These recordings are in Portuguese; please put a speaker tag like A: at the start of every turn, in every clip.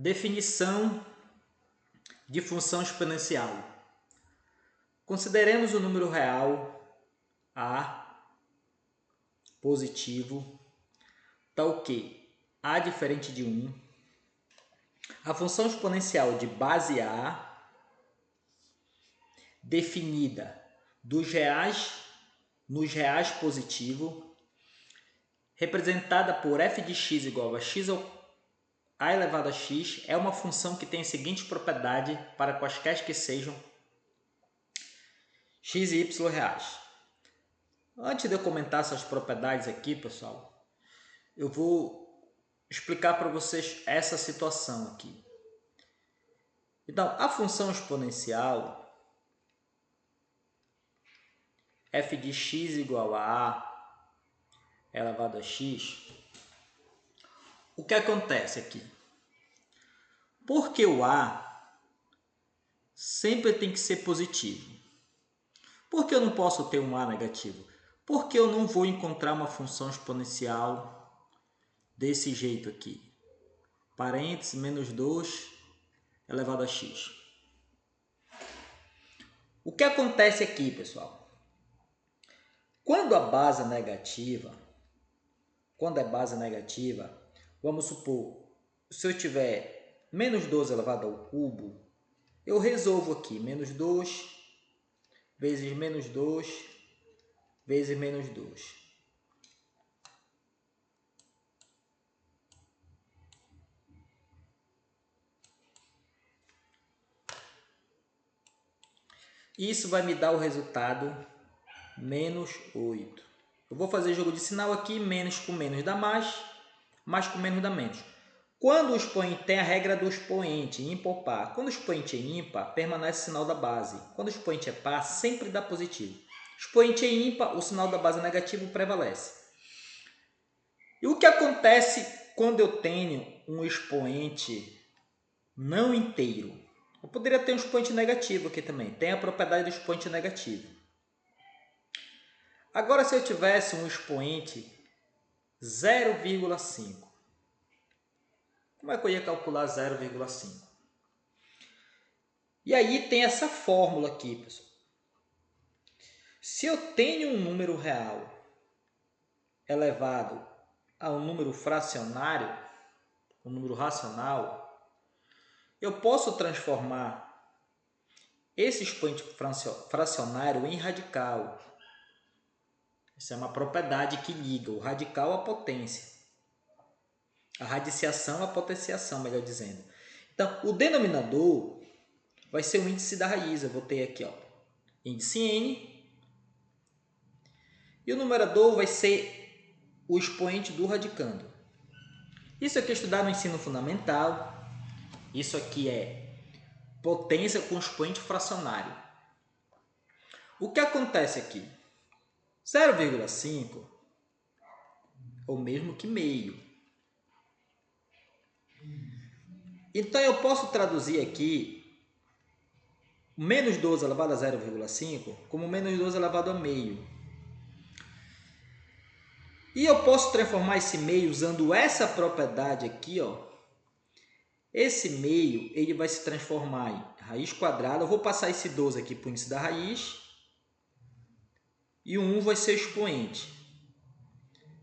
A: Definição de função exponencial. Consideremos o número real A positivo, tal que A diferente de 1. A função exponencial de base A, definida nos reais positivo, representada por f de x igual a x a elevado a x, é uma função que tem a seguinte propriedade para quaisquer que sejam x e y reais. Antes de eu comentar essas propriedades aqui, pessoal, eu vou explicar para vocês essa situação aqui. Então, a função exponencial f de x igual a elevado a x, o que acontece aqui? Porque o A sempre tem que ser positivo. Por que eu não posso ter um A negativo? Porque eu não vou encontrar uma função exponencial desse jeito aqui. Parênteses, menos 2 elevado a x. O que acontece aqui, pessoal? Quando a base é negativa, vamos supor, se eu tiver menos 12 elevado ao cubo, eu resolvo aqui, menos 2 vezes menos 2 vezes menos 2. Isso vai me dar o resultado menos 8. Eu vou fazer jogo de sinal aqui, menos com menos dá mais com menos dá menos. Quando o expoente tem a regra do expoente, ímpar ou par. Quando o expoente é ímpar, permanece o sinal da base. Quando o expoente é par, sempre dá positivo. Expoente é ímpar, o sinal da base negativo prevalece. E o que acontece quando eu tenho um expoente não inteiro? Eu poderia ter um expoente negativo aqui também. Tem a propriedade do expoente negativo. Agora, se eu tivesse um expoente 0,5, como é que eu ia calcular 0,5? E aí tem essa fórmula aqui, pessoal. Se eu tenho um número real elevado a um número fracionário, um número racional, eu posso transformar esse expoente fracionário em radical. Isso é uma propriedade que liga o radical à potência. A radiciação à potenciação, melhor dizendo. Então, o denominador vai ser o índice da raiz. Eu vou ter aqui, ó, índice n. E o numerador vai ser o expoente do radicando. Isso aqui é estudado no ensino fundamental. Isso aqui é potência com expoente fracionário. O que acontece aqui? 0,5 é o mesmo que meio. Então, eu posso traduzir aqui menos 12 elevado a 0,5 como menos 12 elevado a meio. E eu posso transformar esse meio usando essa propriedade aqui, ó. Esse meio ele vai se transformar em raiz quadrada. Eu vou passar esse 12 aqui para o índice da raiz. E o 1 vai ser o expoente.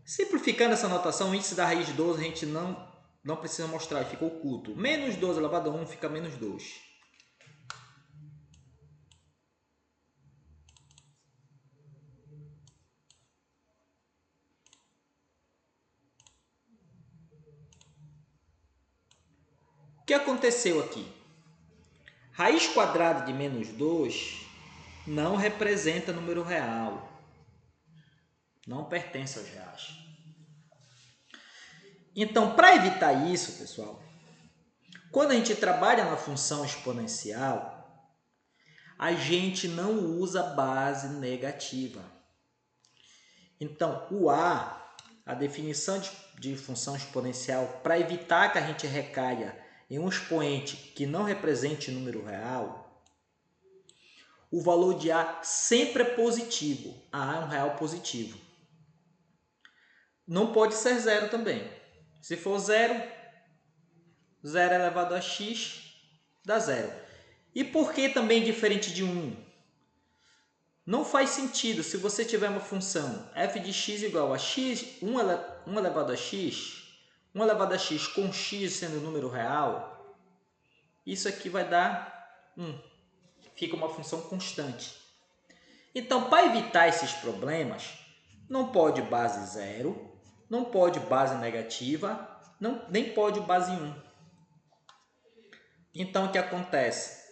A: Simplificando essa notação, o índice da raiz de 12 a gente não precisa mostrar, fica oculto. Menos 12 elevado a 1 fica menos 2. O que aconteceu aqui? Raiz quadrada de menos 2 não representa número real. Não pertence aos reais. Então, para evitar isso, pessoal, quando a gente trabalha na função exponencial, a gente não usa base negativa. Então, o a definição de função exponencial, para evitar que a gente recaia em um expoente que não represente número real, o valor de A sempre é positivo. A é um real positivo. Não pode ser zero também. Se for zero, 0 elevado a x dá 0. E por que também diferente de 1? Não faz sentido se você tiver uma função f de x igual a x, 1 elevado a x, 1 elevado a x com x sendo número real, isso aqui vai dar 1. Fica uma função constante. Então, para evitar esses problemas, não pode base 0, não pode base negativa, nem pode base 1. Então, o que acontece?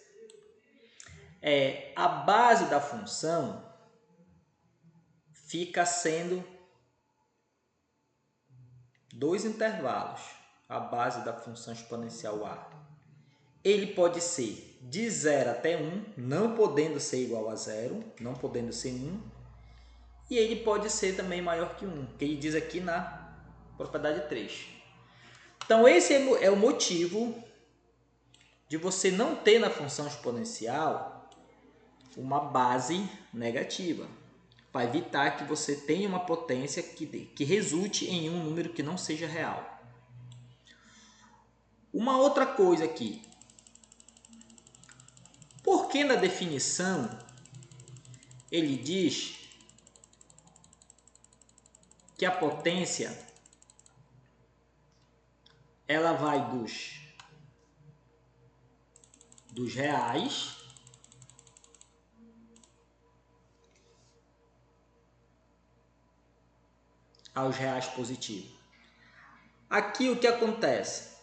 A: A base da função fica sendo 2 intervalos, a base da função exponencial a. Ele pode ser de 0 até 1, não podendo ser igual a 0, não podendo ser 1. E ele pode ser também maior que 1, que ele diz aqui na propriedade 3. Então, esse é o motivo de você não ter na função exponencial uma base negativa, para evitar que você tenha uma potência que resulte em um número que não seja real. Uma outra coisa aqui. Por que na definição ele diz que a potência ela vai dos reais aos reais positivos? Aqui o que acontece?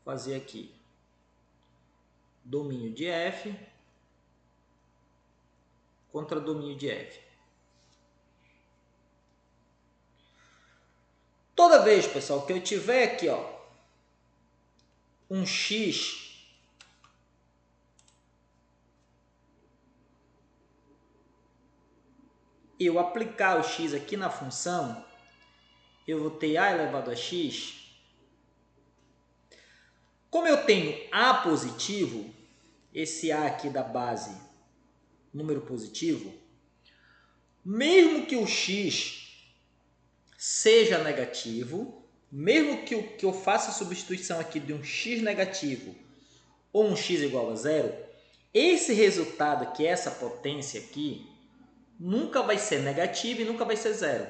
A: Vou fazer aqui domínio de f contra domínio de f. Toda vez, pessoal, que eu tiver aqui, um x e eu aplicar o x aqui na função, eu vou ter a elevado a x. Como eu tenho a positivo, esse a aqui da base, número positivo, mesmo que o x seja negativo, mesmo que eu faça a substituição aqui de um x negativo ou um x igual a 0, esse resultado aqui, essa potência aqui, nunca vai ser negativo e nunca vai ser 0.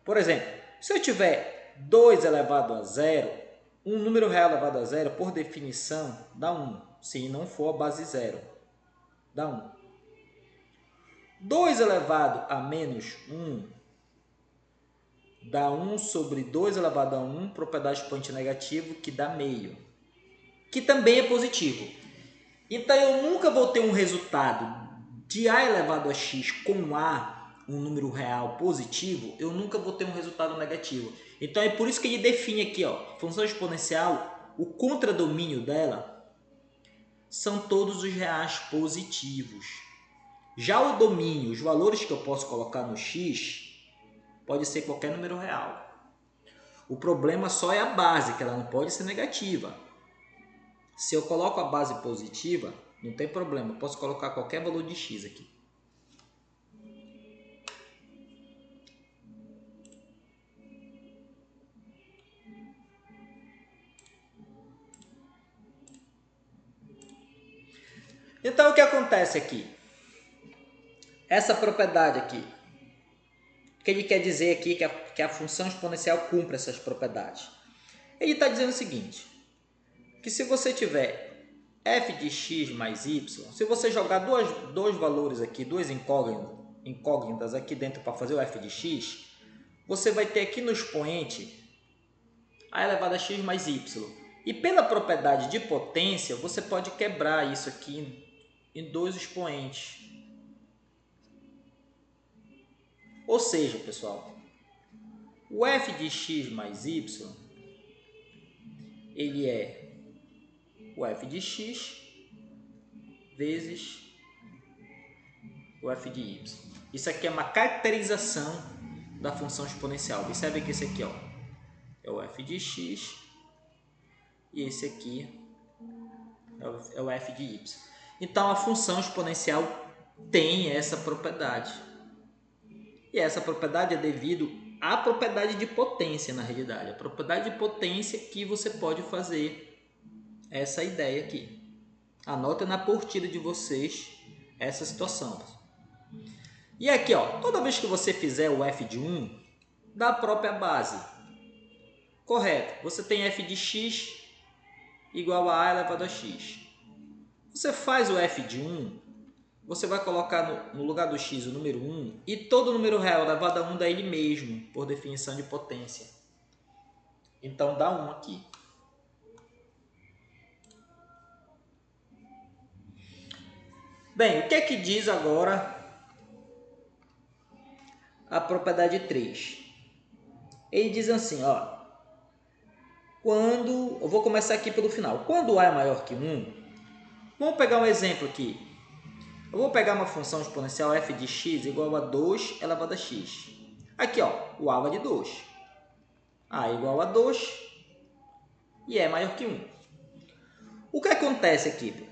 A: Por exemplo, se eu tiver 2 elevado a 0, um número real elevado a 0, por definição, dá 1. Se não for a base 0, dá 1. 2 elevado a menos 1 dá 1 sobre 2 elevado a 1, propriedade expoente negativo, que dá meio, que também é positivo. Então, eu nunca vou ter um resultado de a elevado a x com a, um número real positivo, eu nunca vou ter um resultado negativo. Então, é por isso que ele define aqui, função exponencial, o contradomínio dela são todos os reais positivos. Já o domínio, os valores que eu posso colocar no x, pode ser qualquer número real. O problema só é a base, que ela não pode ser negativa. Se eu coloco a base positiva, não tem problema, eu posso colocar qualquer valor de x aqui. Então, o que acontece aqui? Essa propriedade aqui, o que ele quer dizer aqui que a função exponencial cumpre essas propriedades? Ele está dizendo o seguinte, que se você tiver f de x mais y, se você jogar dois valores aqui, duas incógnitas aqui dentro para fazer o f de x, você vai ter aqui no expoente a elevado a x mais y. E pela propriedade de potência, você pode quebrar isso aqui em dois expoentes. Ou seja, pessoal, o f de x mais y, ele é o f de x vezes o f de y. Isso aqui é uma caracterização da função exponencial. Observe que esse aqui é o f de x e esse aqui é o f de y. Então, a função exponencial tem essa propriedade. E essa propriedade é devido a propriedade de potência, na realidade. A propriedade de potência que você pode fazer essa ideia aqui. Anota na apostila de vocês essa situação. E aqui, ó, toda vez que você fizer o f de 1 da própria base, correto, você tem f de x igual a elevado a x. Você faz o f de 1, você vai colocar no lugar do x o número 1 e todo número real elevado a 1 dá ele mesmo, por definição de potência. Então dá 1 aqui. Bem, o que é que diz agora a propriedade 3? Ele diz assim, ó, eu vou começar aqui pelo final. Quando A é maior que 1, vamos pegar um exemplo aqui. Eu vou pegar uma função exponencial f de x igual a 2 elevado a x. Aqui, ó, o A vale 2. A é igual a 2 e é maior que 1. O que acontece aqui?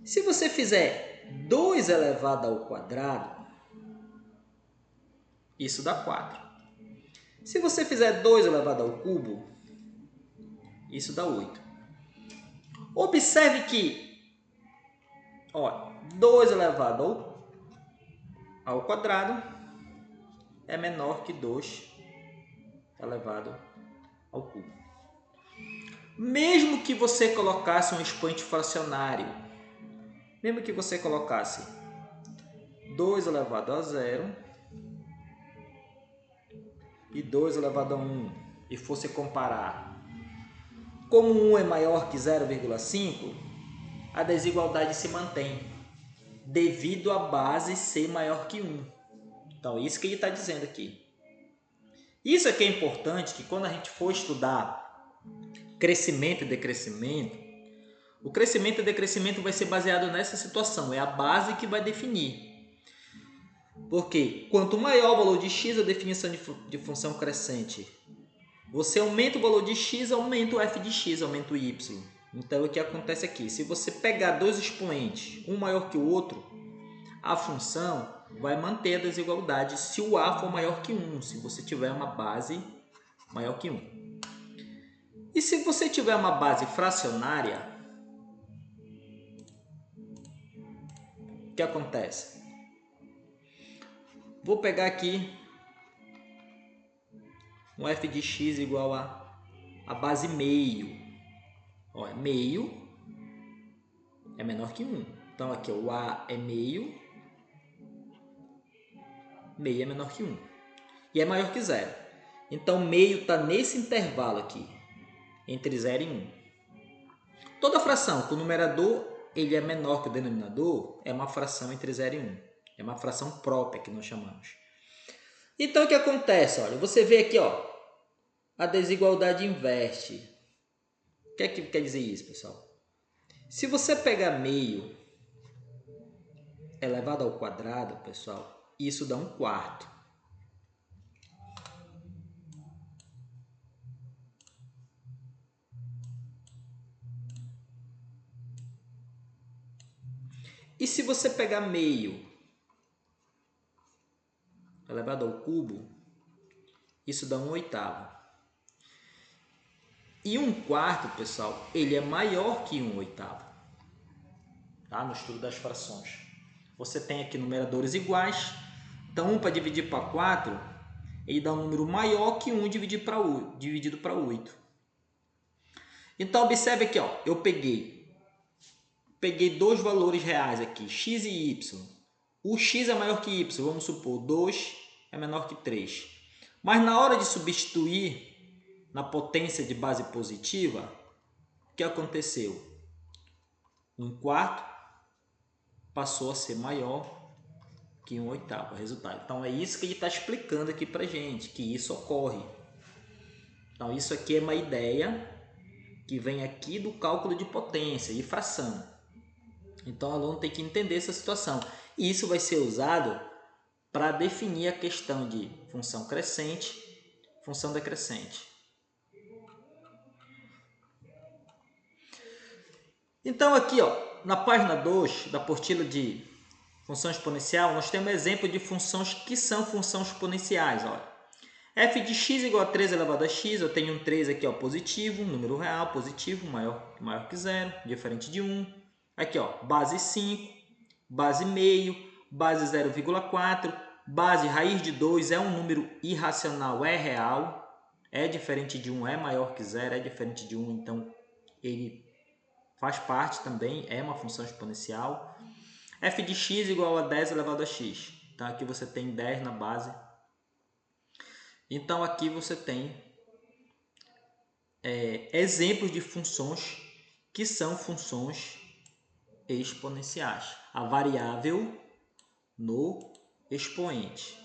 A: Se você fizer 2 elevado ao quadrado, isso dá 4. Se você fizer 2 elevado ao cubo, isso dá 8. Observe que, ó, 2 elevado ao quadrado é menor que 2 elevado ao cubo. Mesmo que você colocasse um expoente fracionário, mesmo que você colocasse 2 elevado a 0 e 2 elevado a 1 e fosse comparar, como 1 é maior que 0,5, a desigualdade se mantém, devido a base ser maior que 1. Então, isso que ele está dizendo aqui. Isso aqui é importante, que quando a gente for estudar crescimento e decrescimento, o crescimento e decrescimento vai ser baseado nessa situação, é a base que vai definir. Porque quanto maior o valor de x, a definição de função crescente, você aumenta o valor de x, aumenta o f de x, aumenta o y. Então, o que acontece aqui? Se você pegar dois expoentes, um maior que o outro, a função vai manter a desigualdade se o a for maior que 1, se você tiver uma base maior que 1. E se você tiver uma base fracionária, o que acontece? Vou pegar aqui um f de x igual a base meio. Ó, meio é menor que 1. Então, aqui o a é meio. Meio é menor que 1. E é maior que 0. Então, meio está nesse intervalo aqui, entre 0 e 1. Toda fração que o numerador ele é menor que o denominador é uma fração entre 0 e 1. É uma fração própria que nós chamamos. Então, o que acontece? Olha, você vê aqui, ó, a desigualdade inverte. O que é que quer dizer isso, pessoal? Se você pegar meio elevado ao quadrado, pessoal, isso dá 1/4. E se você pegar meio elevado ao cubo, isso dá 1/8. E 1/4, pessoal, ele é maior que 1/8. Tá? No estudo das frações. Você tem aqui numeradores iguais. Então, 1 para dividir para 4, ele dá um número maior que 1 dividido para 8. Então, observe aqui, ó, eu peguei dois valores reais aqui, x e y. O x é maior que y, vamos supor, 2 é menor que 3. Mas na hora de substituir na potência de base positiva, o que aconteceu? 1/4 passou a ser maior que 1/8, resultado. Então, é isso que ele está explicando aqui para gente, que isso ocorre. Então, isso aqui é uma ideia que vem aqui do cálculo de potência e fração. Então, o aluno tem que entender essa situação. E isso vai ser usado para definir a questão de função crescente, função decrescente. Então, aqui, ó, na página 2 da apostila de função exponencial, nós temos um exemplo de funções que são funções exponenciais. Olha. f de x igual a 3 elevado a x, eu tenho um 3 aqui, ó, positivo, um número real, positivo, maior que 0, diferente de 1. Aqui, ó, base 5, base meio, base 0,4, base raiz de 2 é um número irracional, é real, é diferente de 1, é maior que 0, é diferente de 1, então ele faz parte também, é uma função exponencial. f de x igual a 10 elevado a x. Então aqui você tem 10 na base. Então aqui você tem exemplos de funções que são funções exponenciais. A variável no expoente.